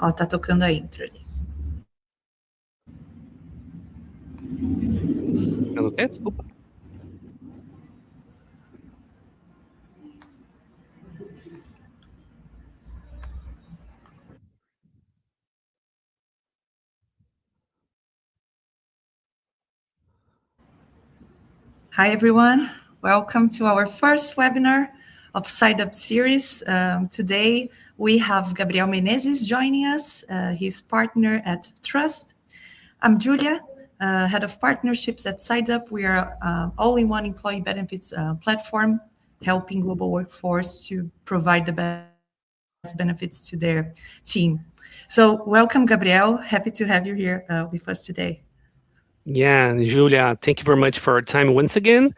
Ó, tá tocando a intro ali. Okay, desculpa. Hi, everyone. Welcome to our first webinar of SideUp series. Today, we have Gabriel Meneses joining us. He's partner at Trust. I'm Julia, head of partnerships at SideUp. We are all-in-one employee benefits platform, helping global workforce to provide the best benefits to their team. So welcome, Gabriel. Happy to have you here with us today. Yeah, Julia, thank you very much for your time once again.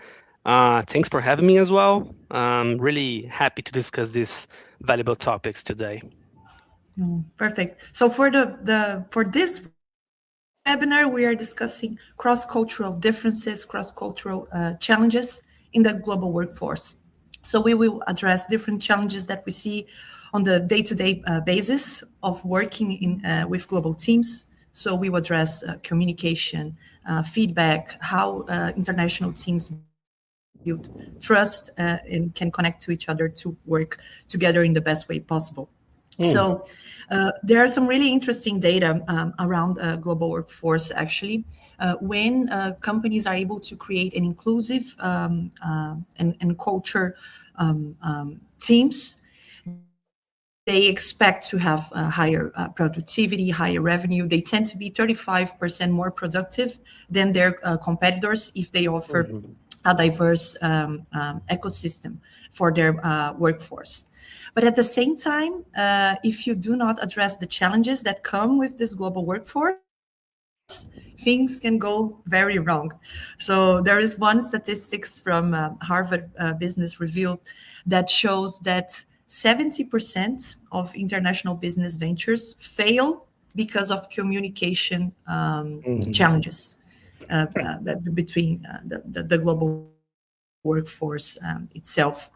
Thanks for having me as well. I'm really happy to discuss these valuable topics today. Perfect. So for this webinar, we are discussing cross-cultural differences, cross-cultural challenges in the global workforce. So we will address different challenges that we see on the day-to-day basis of working with global teams. So we will address communication, feedback, how international teams build trust and can connect to each other to work together in the best way possible. So there are some really interesting data around global workforce, actually. When companies are able to create an inclusive and culture teams, they expect to have higher productivity, higher revenue. They tend to be 35% more productive than their competitors if they offer a diverse ecosystem for their workforce. But at the same time, if you do not address the challenges that come with this global workforce, things can go very wrong. So there is one statistics from Harvard Business Review that shows that 70% of international business ventures fail because of communication challenges between the global workforce itself.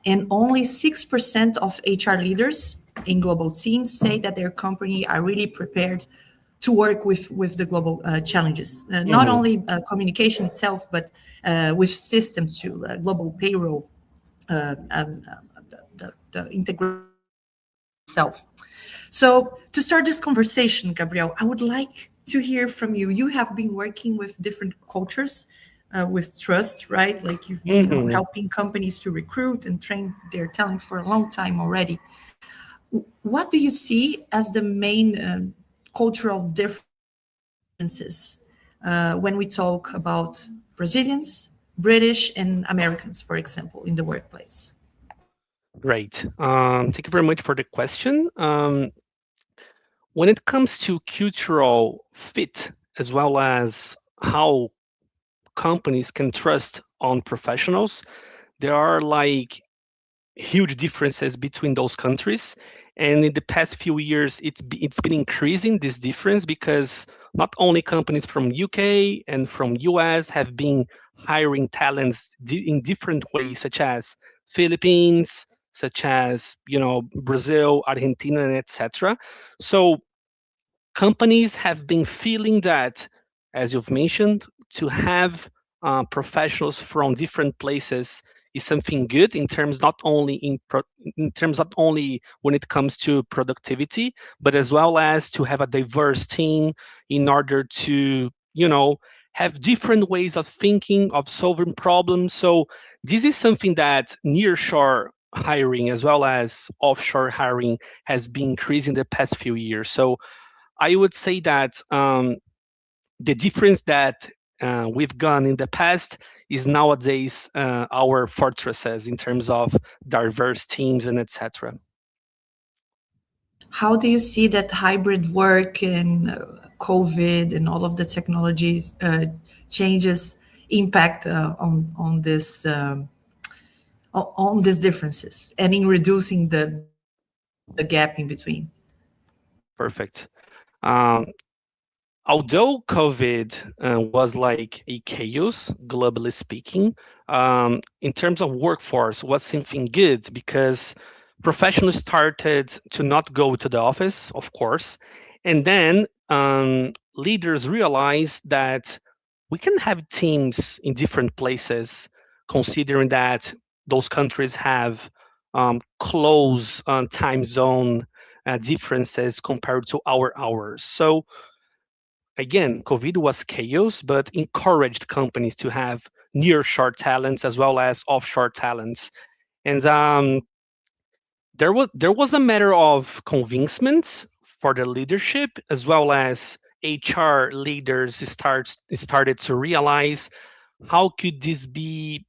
And only 6% of HR leaders in global teams say that their company are really prepared to work with the global challenges. Not only communication itself, but with systems too, global payroll, the integration itself. So to start this conversation, Gabriel, I would like to hear from you. You have been working with different cultures with Trust, right? Like you've been helping companies to recruit and train their talent for a long time already. What do you see as the main cultural differences when we talk about Brazilians, British, and Americans, for example, in the workplace? Great. Thank you very much for the question. When it comes to cultural fit, as well as how companies can trust on professionals, there are like huge differences between those countries. And in the past few years, it's been increasing this difference because not only companies from UK and from US have been hiring talents in different ways, such as Philippines, such as Brazil, Argentina, and etc. So companies have been feeling that, as you've mentioned, to have professionals from different places is something good in terms not only in terms not only when it comes to productivity, but as well as to have a diverse team in order to have different ways of thinking, of solving problems. So this is something that nearshore hiring as well as offshore hiring has been increasing the past few years. So I would say that the difference that we've gone in the past is nowadays our fortresses in terms of diverse teams and etc. How do you see that hybrid work and COVID and all of the technologies changes impact on these differences and in reducing the gap in between? Perfect. Although COVID was like a chaos, globally speaking, in terms of workforce, was something good because professionals started to not go to the office, of course, and then leaders realized that we can have teams in different places, considering that those countries have close time zone differences compared to our hours. So again, COVID was chaos, but encouraged companies to have nearshore talents as well as offshore talents. And there was a matter of convincement for the leadership as well as HR leaders started to realize how could this be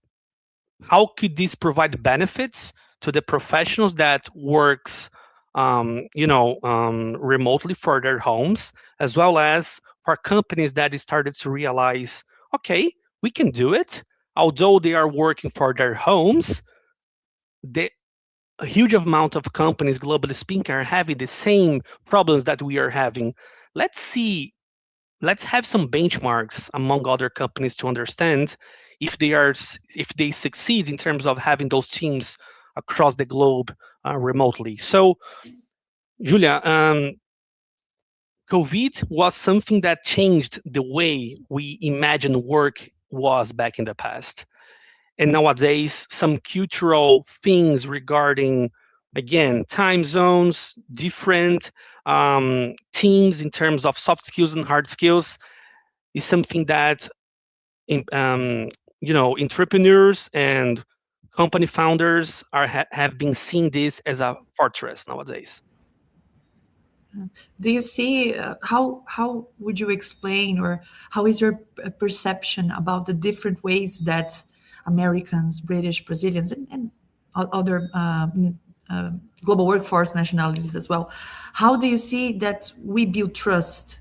how could this provide benefits to the professionals that works remotely for their homes as well as for companies that started to realize, okay, we can do it although they are working for their homes. They, a huge amount of companies, globally speaking, are having the same problems that we are having. Let's see, let's have some benchmarks among other companies to understand if they succeed in terms of having those teams across the globe remotely. So, Julia, COVID was something that changed the way we imagine work was back in the past. And nowadays some cultural things regarding, again, time zones, different teams in terms of soft skills and hard skills is something that um, entrepreneurs and company founders have been seeing this as a fortress nowadays. Do you see how would you explain, or how is your perception about the different ways that Americans, British, Brazilians, and other global workforce nationalities as well, how do you see that we build trust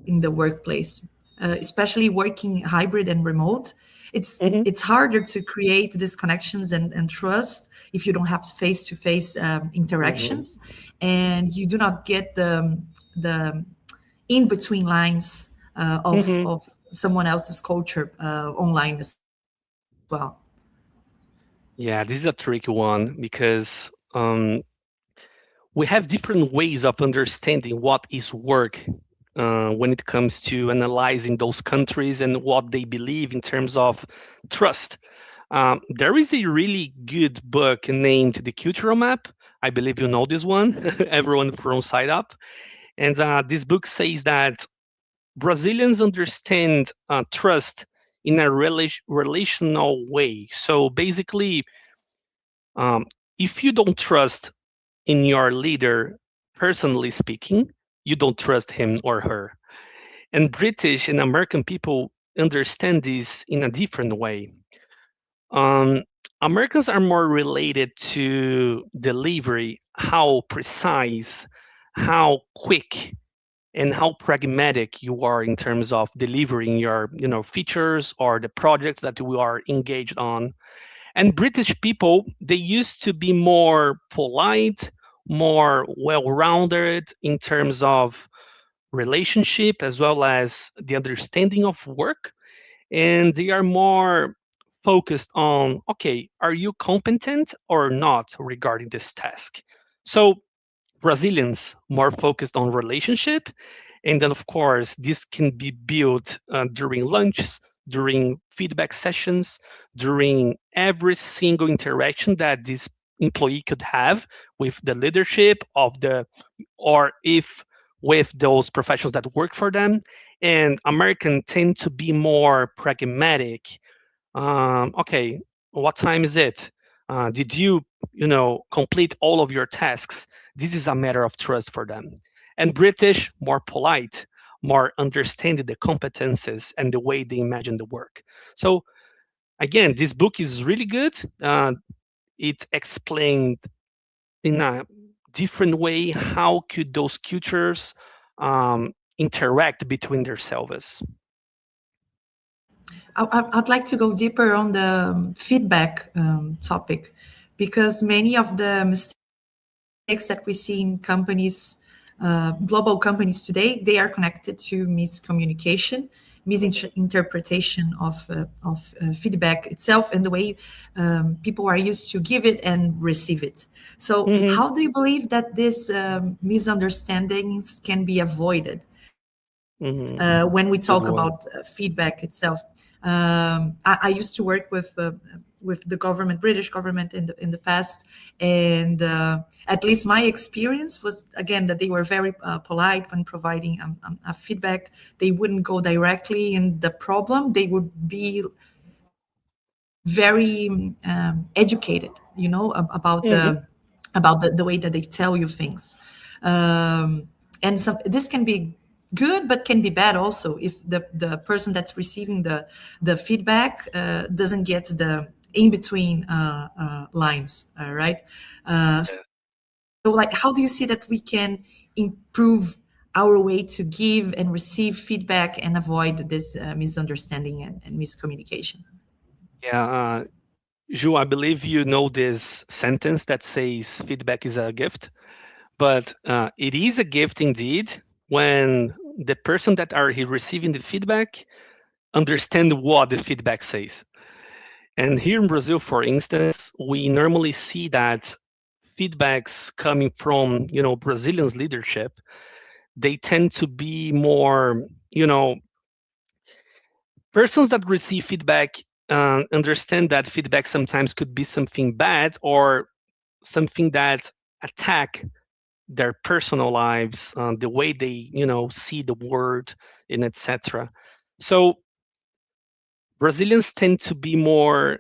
in the workplace, especially working hybrid and remote? Hmm. It's harder to create these connections and trust if you don't have face-to-face Hmm. interactions, and you do not get the in between lines Hmm. of someone else's culture online as well. Yeah, this is a tricky one because we have different ways of understanding what is work when it comes to analyzing those countries and what they believe in terms of trust. There is a really good book named The Cultural Map. I believe you know this one, everyone from SideUp. And this book says that Brazilians understand trust in a relational way. So basically, um, if you don't trust in your leader, personally speaking, you don't trust him or her. And British and American people understand this in a different way. Um, Americans are more related to delivery, how precise, how quick, and how pragmatic you are in terms of delivering your features or the projects that we are engaged on. And British people, they used to be more polite, more well-rounded in terms of relationship as well as the understanding of work, and they are more focused on, okay, are you competent or not regarding this task? So Brazilians more focused on relationship, and then of course this can be built during lunches, during feedback sessions, during every single interaction that this employee could have with the leadership of the, or if with those professionals that work for them. And American tend to be more pragmatic. Okay, what time is it? Did complete all of your tasks? This is a matter of trust for them. And British, more polite, more understanding the competences and the way they imagine the work. So again, this book is really good. It explained in a different way how could those cultures interact between themselves. I'd like to go deeper on the feedback topic, because many of the mistakes that we see in companies, global companies today, they are connected to miscommunication misinterpretation of feedback itself and the way people are used to give it and receive it. So, Hmm. how do you believe that these misunderstandings can be avoided Hmm. when we talk Good about one. feedback itself? I used to work with the government, British government, in the past, and at least my experience was again that they were very polite when providing a feedback. They wouldn't go directly in the problem. They would be very educated, Hmm. about the way that they tell you things. And some this can be good but can be bad also if the person that's receiving the feedback doesn't get the in between lines, right? So like how do you see that we can improve our way to give and receive feedback and avoid this misunderstanding and miscommunication? Yeah, Ju, I believe you know this sentence that says feedback is a gift, but it is a gift indeed when the person that are receiving the feedback understand what the feedback says. And here in Brazil, for instance, we normally see that feedbacks coming from, Brazilians leadership, they tend to be more, persons that receive feedback understand that feedback sometimes could be something bad or something that attack their personal lives, the way they, see the world, and etc. So Brazilians tend to be more,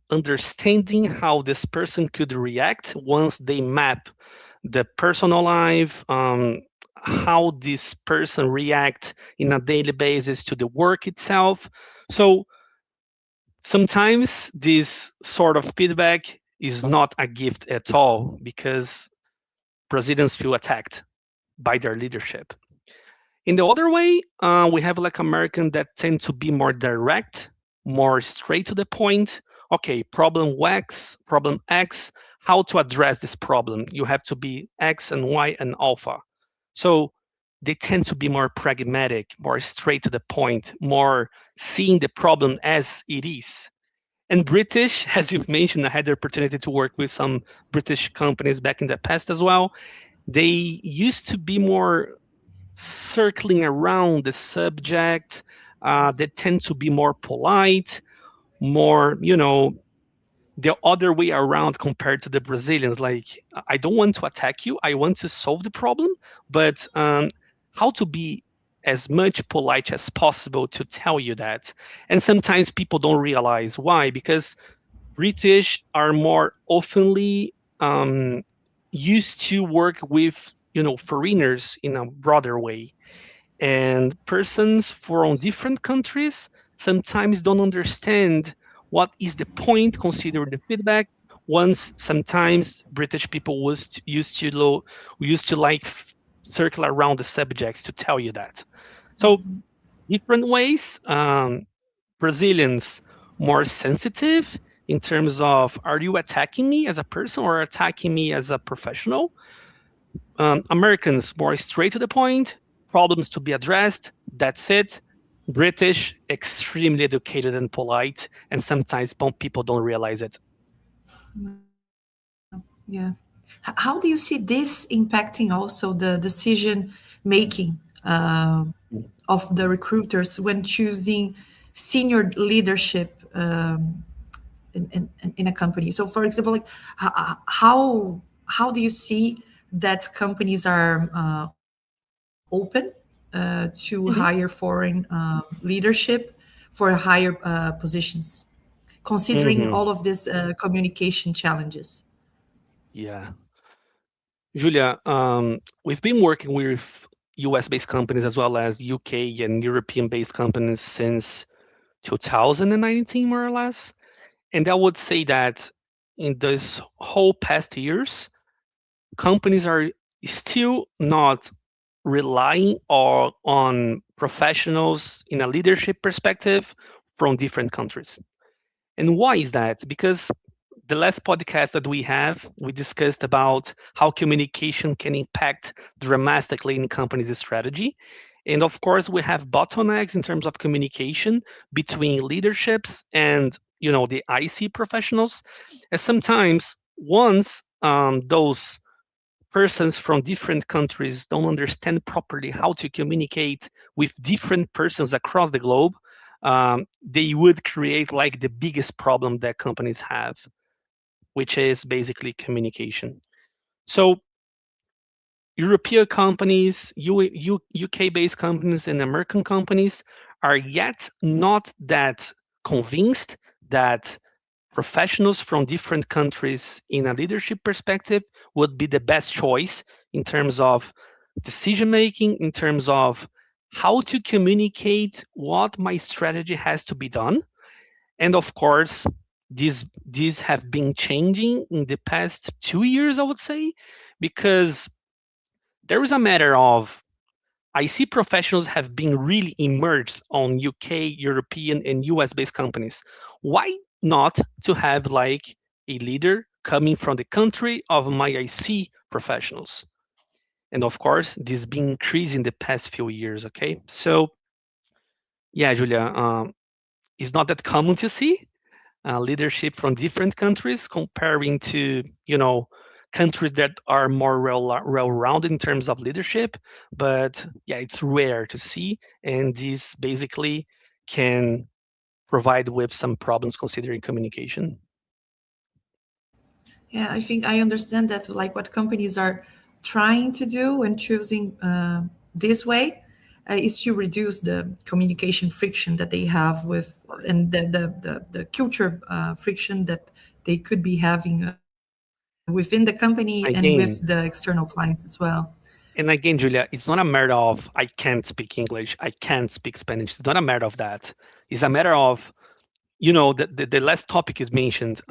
understanding how this person could react once they map the personal life, how this person react in a daily basis to the work itself. So sometimes this sort of feedback is not a gift at all because Brazilians feel attacked by their leadership. In the other way, we have like American that tend to be more direct, more straight to the point. Okay, problem X, how to address this problem? You have to be X and Y and alpha. So they tend to be more pragmatic, more straight to the point, more seeing the problem as it is. And British, as you've mentioned, I had the opportunity to work with some British companies back in the past as well. They used to be more circling around the subject. They tend to be more polite, more, the other way around compared to the Brazilians. Like, I don't want to attack you. I want to solve the problem, but how to be as much polite as possible to tell you that. And sometimes people don't realize why, because British are more oftenly used to work with, foreigners in a broader way, and persons from different countries sometimes don't understand what is the point considering the feedback. Once sometimes British people used to like circle around the subjects to tell you that. So different ways. Brazilians more sensitive in terms of, are you attacking me as a person or attacking me as a professional? Americans more straight to the point, problems to be addressed. That's it. British, extremely educated and polite, and sometimes people don't realize it. Yeah. How do you see this impacting also the decision making of the recruiters when choosing senior leadership in a company? So, for example, like how do you see that companies are open to hire Mhm. foreign leadership for higher positions, considering all Mhm. of these communication challenges? Yeah, Julia, we've been working with US based companies as well as UK and European based companies since 2019, more or less. And I would say that in this whole past years, companies are still not relying on professionals in a leadership perspective from different countries. And why is that? Because the last podcast that we have, we discussed about how communication can impact dramatically in companies' strategy. And of course, we have bottlenecks in terms of communication between leaderships and the IC professionals. And sometimes once those persons from different countries don't understand properly how to communicate with different persons across the globe, they would create like the biggest problem that companies have, which is basically communication. So European companies, UK-based companies, and American companies are yet not that convinced that professionals from different countries in a leadership perspective would be the best choice in terms of decision making, in terms of how to communicate what my strategy has to be done. And of course, these have been changing in the past 2 years, I would say, because there is a matter of I see professionals have been really immersed on UK, European, and US based companies. Why not to have like a leader coming from the country of my IC professionals? And of course, this been increasing the past few years. Okay, so yeah, Julia, it's not that common to see leadership from different countries comparing to countries that are more well-rounded in terms of leadership, but yeah, it's rare to see, and this basically can provide with some problems considering communication. Yeah, I think I understand that, like what companies are trying to do when choosing this way is to reduce the communication friction that they have with, and the culture friction that they could be having within the company and with Again, the external clients as well. and again, Julia, it's not a matter of I can't speak English, I can't speak Spanish. It's not a matter of that. It's a matter of the last topic is mentioned.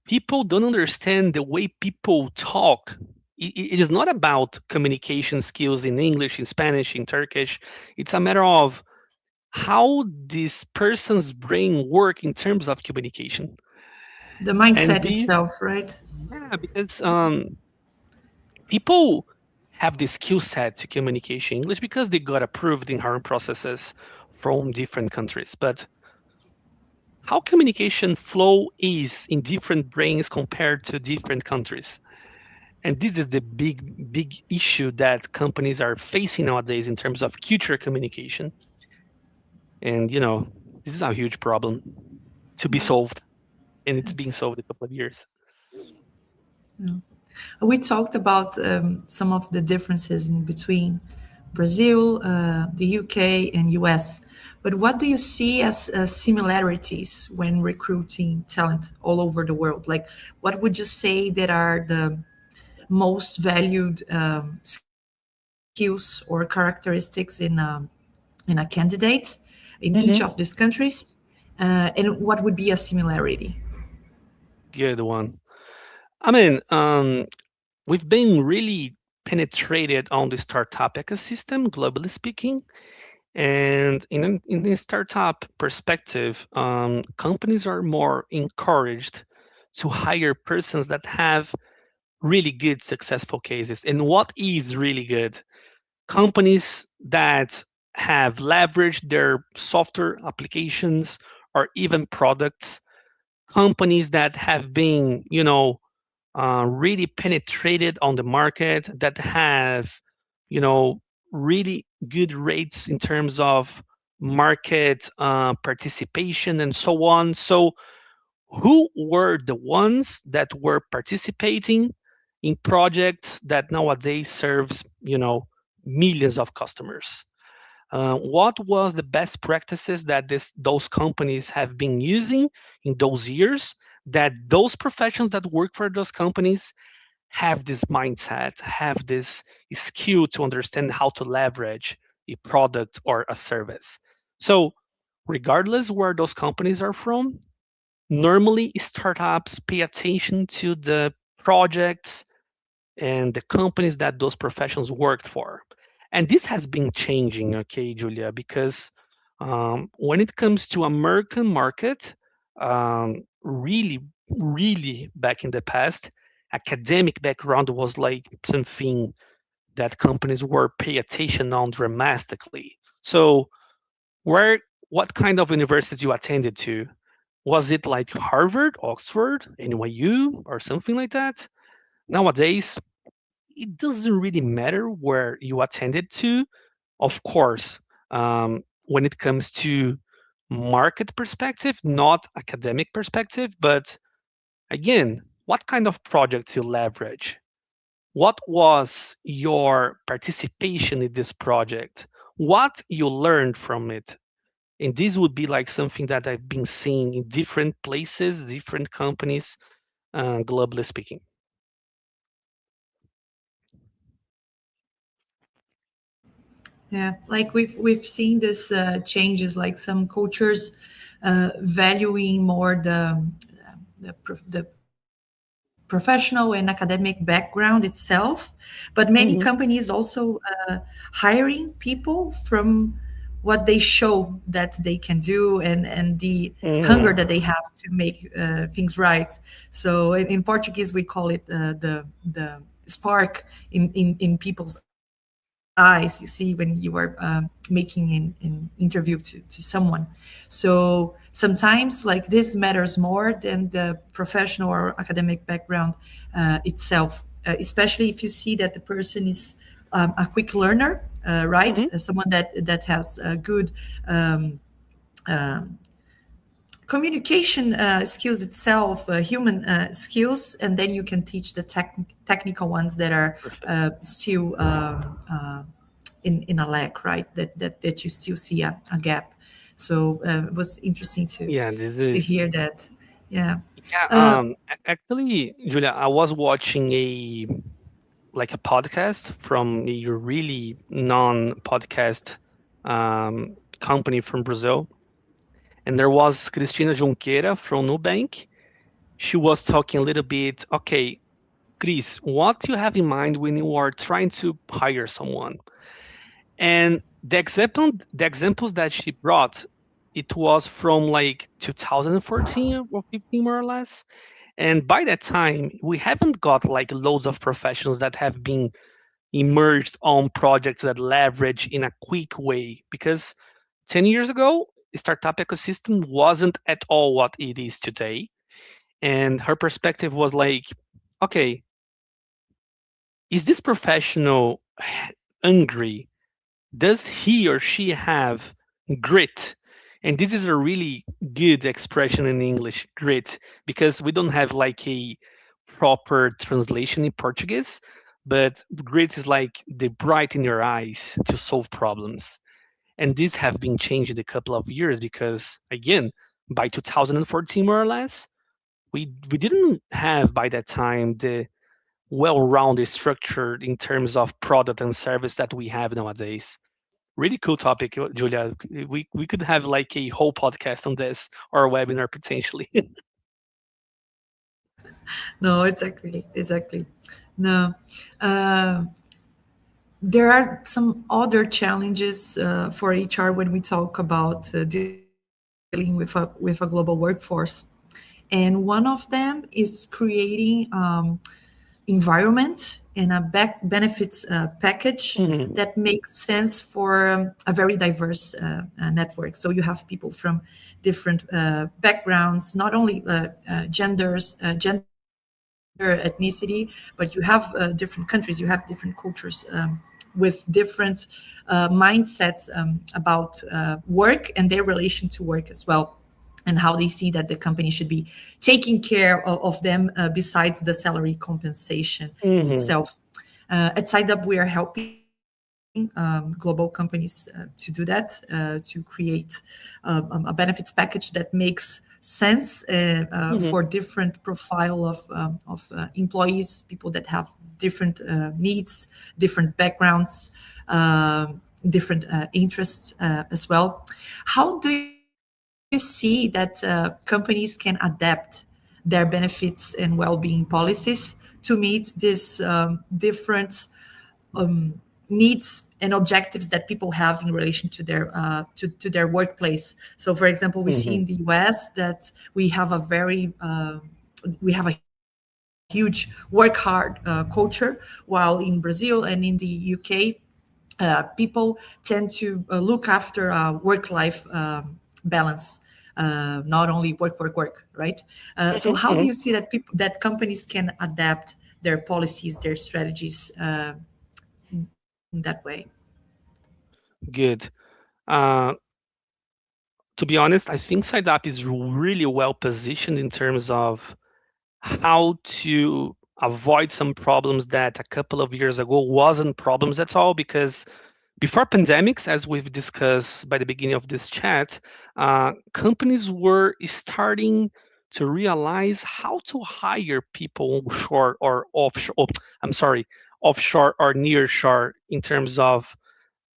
People don't understand the way people talk. It is not about communication skills in English, in Spanish, in Turkish. It's a matter of how this person's brain work in terms of communication. The And mindset this, itself, right? yeah, because people have the skill set to communication English because they got approved in hiring processes from different countries. But how communication flow is in different brains compared to different countries? And this is the big issue that companies are facing nowadays in terms of culture communication. And this is a huge problem to be Yeah. solved, and it's being solved in a couple of years. Yeah. We talked about some of the differences in between Brazil, the UK, and US. But what do you see as similarities when recruiting talent all over the world? Like, what would you say that are the most valued skills or characteristics in a candidate in each Hmm. of these countries? And what would be a similarity? Good one. I mean, we've been really penetrated on the startup ecosystem, globally speaking. And in a startup perspective, companies are more encouraged to hire persons that have really good, successful cases. And what is really good? Companies that have leveraged their software applications or even products, companies that have been, really penetrated on the market, that have, you know, really good rates in terms of market participation and so on. So, who were the ones that were participating in projects that nowadays serves, millions of customers? What was the best practices that those companies have been using in those years that those professionals that work for those companies have this mindset, have this skill to understand how to leverage a product or a service? So regardless where those companies are from, normally startups pay attention to the projects and the companies that those professionals worked for. And this has been changing, okay, Julia, because when it comes to American market, really, really back in the past, academic background was like something that companies were pay attention on dramatically. So where what kind of universities you attended to? Was it like Harvard, Oxford, NYU, or something like that? Nowadays, it doesn't really matter where you attended to. Of course, when it comes to market perspective, not academic perspective, but again, what kind of projects you leverage? What was your participation in this project? What you learned from it? And this would be like something that I've been seeing in different places, different companies, globally speaking. Yeah, like we've seen this changes, like some cultures valuing more the professional and academic background itself, but many Hmm. companies also hiring people from what they show that they can do, and the hunger Hmm. that they have to make things right. So in Portuguese we call it the spark in people's eyes, you see, when you are making an interview to someone. So sometimes like this matters more than the professional or academic background itself, especially if you see that the person is a quick learner, right? Hmm. Someone that has good um, communication skills itself, human skills, and then you can teach the technical ones that are Perfect. still in a lack, right? That you still see a gap. So it was interesting Yeah, this to is hear that. Yeah. yeah. Uh, Actually, Julia, I was watching a podcast from a really non-podcast company from Brazil, and there was Cristina Junqueira from Nubank. She was talking a little bit. Okay, Chris, what do you have in mind when you are trying to hire someone? And the examples that she brought, it was from like 2014 or 15 more or less. And by that time, we haven't got like loads of professionals that have been immersed on projects that leverage in a quick way. Because 10 years ago, startup ecosystem wasn't at all what it is today. And her perspective was like, okay, is this professional hungry? Does he or she have grit? And this is a really good expression in English, grit, because we don't have like a proper translation in Portuguese, but grit is like the bright in your eyes to solve problems. And these have been changed in a couple of years because, again, by 2014 more or less, we didn't have by that time the well-rounded structure in terms of product and service that we have nowadays. Really cool topic, Julia. We could have like a whole podcast on this or a webinar potentially. no, exactly. No. Uh, there are some other challenges for HR when we talk about dealing with a global workforce, and one of them is creating environment and a benefits package Hmm. that makes sense for a very diverse network. So you have people from different backgrounds, not only gender, ethnicity, but you have different countries, you have different cultures with different mindsets about work and their relation to work as well, and how they see that the company should be taking care of them besides the salary compensation Hmm. itself. At SideUp, we are helping global companies to do that, to create a benefits package that makes sense for Hmm. different profile of employees, people that have different needs, different backgrounds, different interests as well. How do you see that companies can adapt their benefits and well-being policies to meet these different needs and objectives that people have in relation to their workplace? So, for example, we see Hmm. in the US that we have a huge huge work hard culture, while in Brazil and in the UK, people tend to look after work life balance, not only work, work, work, right? So, Mhm, how do mhm. you see that that companies can adapt their policies, their strategies in that way? Good. Uh, to be honest, I think SideUp is really well positioned in terms of how to avoid some problems that a couple of years ago wasn't problems at all. Because before pandemics, as we've discussed by the beginning of this chat, companies were starting to realize how to hire people onshore or offshore. Oh, I'm sorry, offshore or nearshore in terms of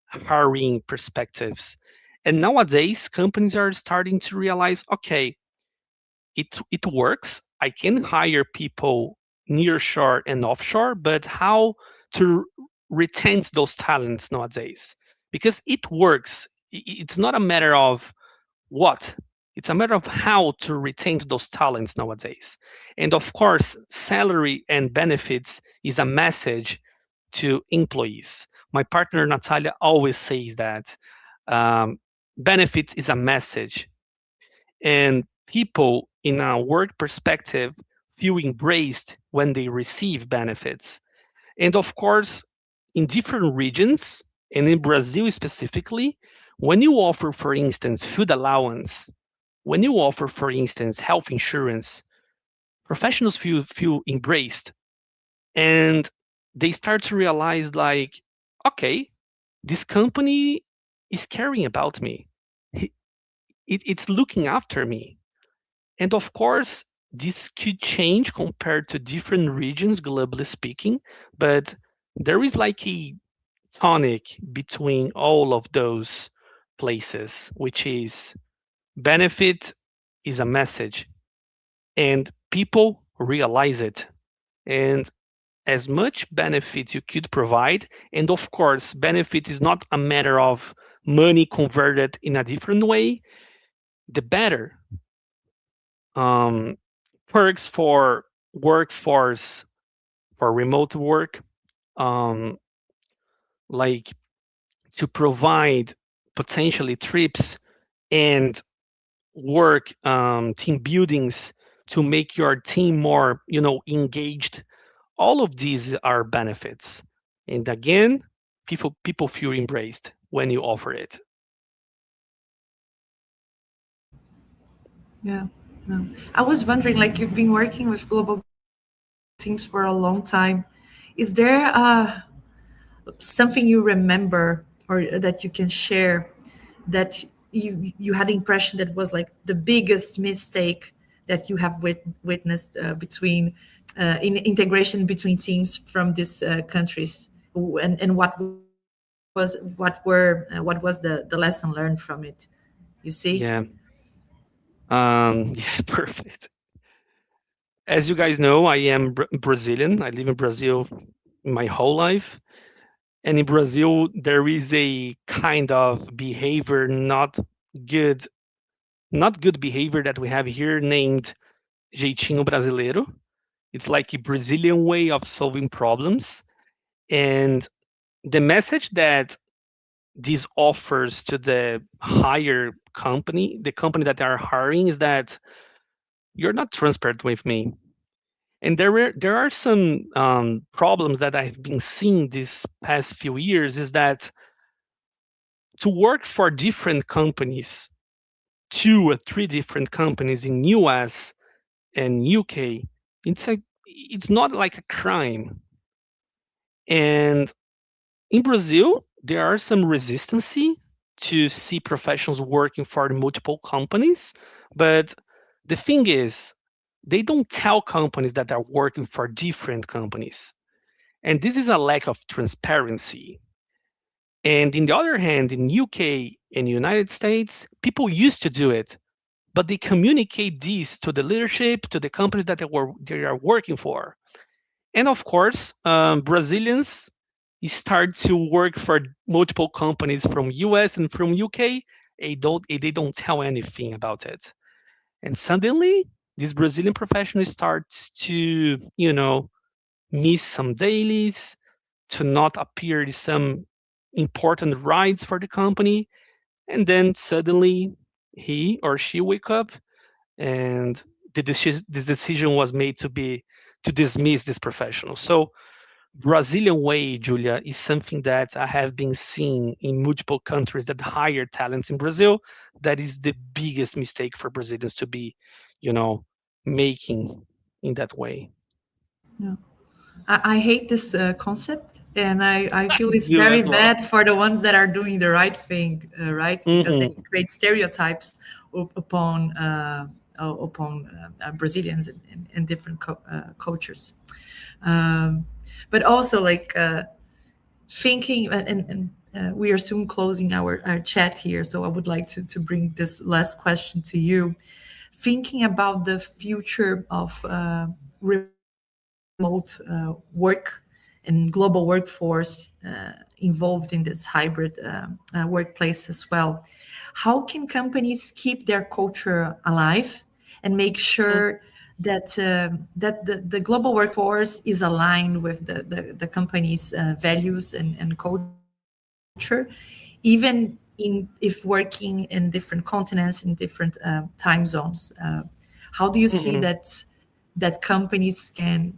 hiring perspectives. And nowadays, companies are starting to realize, okay, it works. I can hire people nearshore and offshore, but how to retain those talents nowadays? Because it works. It's not a matter of what, it's a matter of how to retain those talents nowadays. And of course, salary and benefits is a message to employees. My partner Natalia always says that benefits is a message, and people in a work perspective feel embraced when they receive benefits. And of course, in different regions, and in Brazil specifically, when you offer, for instance, food allowance, when you offer, for instance, health insurance, professionals feel embraced, and they start to realize, like, okay, this company is caring about me. It's looking after me. And of course, this could change compared to different regions, globally speaking, but there is like a tonic between all of those places, which is benefit is a message, and people realize it. And as much benefit you could provide, and of course, benefit is not a matter of money converted in a different way, the better. Um, Perks for workforce for remote work, um, like to provide potentially trips and work team buildings to make your team more, engaged. All of these are benefits, and again, people feel embraced when you offer it. Yeah, no. I was wondering, like, you've been working with global teams for a long time. Is there something you remember or that you can share that you had the impression that was like the biggest mistake that you have witnessed between in integration between teams from these countries, and what was the lesson learned from it? You see? Yeah. Yeah, perfect. As you guys know, I am Brazilian. I live in Brazil my whole life. And in Brazil, there is a kind of behavior, good, not good behavior that we have here named jeitinho brasileiro. It's like a Brazilian way of solving problems. And the message that this offers to the higher company, the company that they are hiring, is that you're not transparent with me. And there are some problems that I've been seeing these past few years, is that to work for different companies, two or three different companies in US and UK, it's not like a crime. And in Brazil, there are some resistance to see professionals working for multiple companies, but the thing is, they don't tell companies that they're working for different companies. And this is a lack of transparency. And in the other hand, in UK and United States, people used to do it, but they communicate these to the leadership, to the companies that they are working for. And of course, Brazilians start to work for multiple companies from US and from UK. They don't tell anything about it. And suddenly, this Brazilian professional starts to, miss some dailies, to not appear in some important rides for the company, and then suddenly he or she wake up and this decision was made to dismiss this professional. So Brazilian way, Julia, is something that I have been seeing in multiple countries that hire talents in Brazil. That is the biggest mistake for Brazilians to be, you know, making in that way. Yeah. I hate this concept, and I feel I it's do very as well. bad for the ones that are doing the right thing, right? Because Hmm. it creates stereotypes upon Brazilians and different cultures. Um, but also, like thinking, and we are soon closing our chat here, so I would like to bring this last question to you. Thinking about the future of remote work and global workforce involved in this hybrid workplace as well. How can companies keep their culture alive and make sure that the global workforce is aligned with the company's values and culture, even if working in different continents, in different time zones? How do you see Hmm. that companies can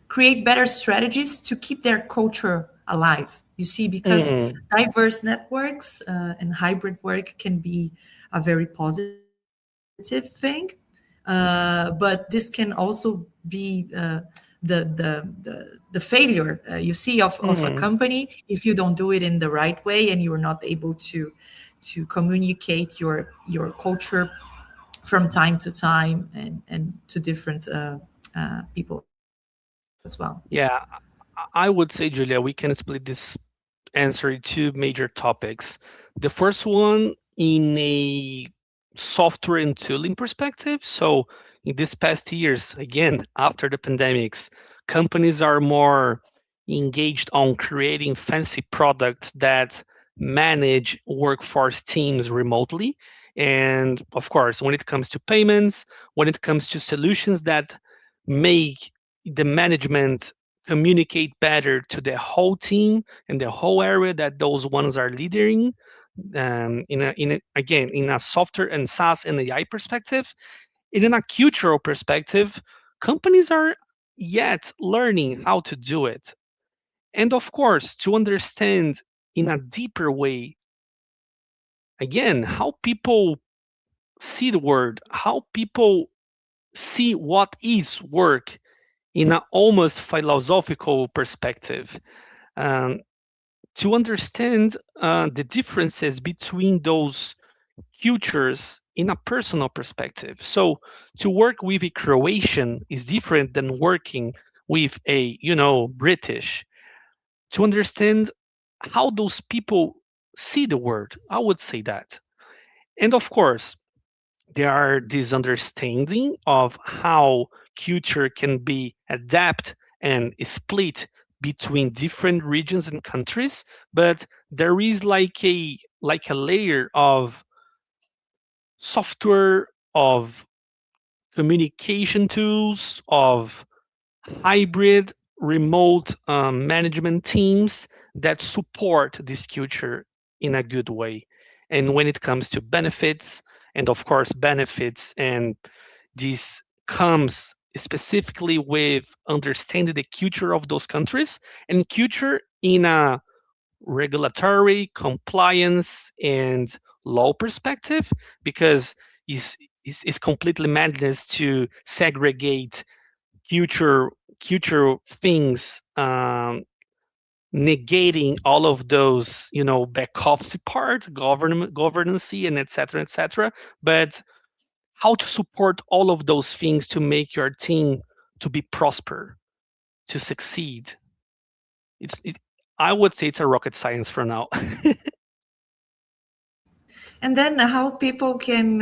create better strategies to keep their culture alive? You see, because Hmm. diverse networks and hybrid work can be a very positive thing, but this can also be the failure you see of a Hmm. company if you don't do it in the right way and you are not able to communicate your culture from time to time and to different people as well. Yeah, I would say, Julia, we can split this answer in two major topics. The first one in a software and tooling perspective. So, in these past years, again, after the pandemics, companies are more engaged on creating fancy products that manage workforce teams remotely. And of course, when it comes to payments, when it comes to solutions that make the management communicate better to the whole team and the whole area that those ones are leading, again in a software and SaaS and AI perspective. And in a cultural perspective, companies are yet learning how to do it. And of course, to understand in a deeper way, again, how people see the word, how people see what is work in an almost philosophical perspective. Um, to understand the differences between those cultures in a personal perspective. So to work with a Croatian is different than working with a, British. To understand how those people see the world, I would say that. And of course, there are this understanding of how culture can be adapt and split between different regions and countries, but there is like a layer of software, of communication tools, of hybrid remote management teams that support this culture in a good way. And when it comes to benefits, and of course, benefits, and this comes specifically with understanding the culture of those countries and culture in a regulatory compliance and law perspective, because it's completely madness to segregate future things, negating all of those, back office part, governance, and etc. But how to support all of those things to make your team to be prosper, to succeed. I would say it's a rocket science for now. And then how people can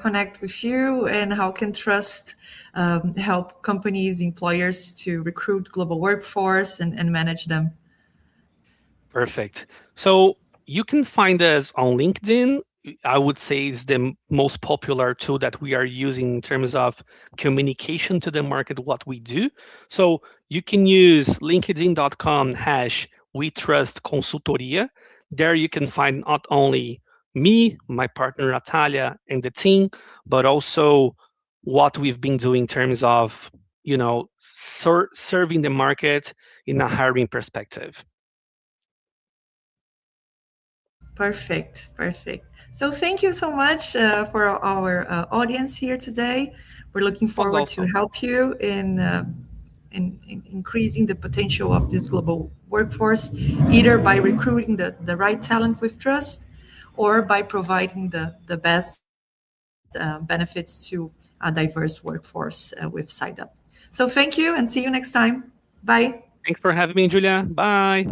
connect with you and how can trust help companies, employers to recruit global workforce and manage them. Perfect. So you can find us on LinkedIn I would say is the most popular tool that we are using in terms of communication to the market, what we do. So you can use linkedin.com hash we trust consultoria. There you can find not only me, my partner Natalia, and the team, but also what we've been doing in terms of, serving the market in a hiring perspective. Perfect, perfect. So thank you so much for our audience here today. We're looking Was forward to welcome. help you in increasing the potential of this global workforce, either by recruiting the right talent with trust, or by providing the best benefits to a diverse workforce with SideUp. So thank you and see you next time. Bye. Thanks for having me, Julia. Bye.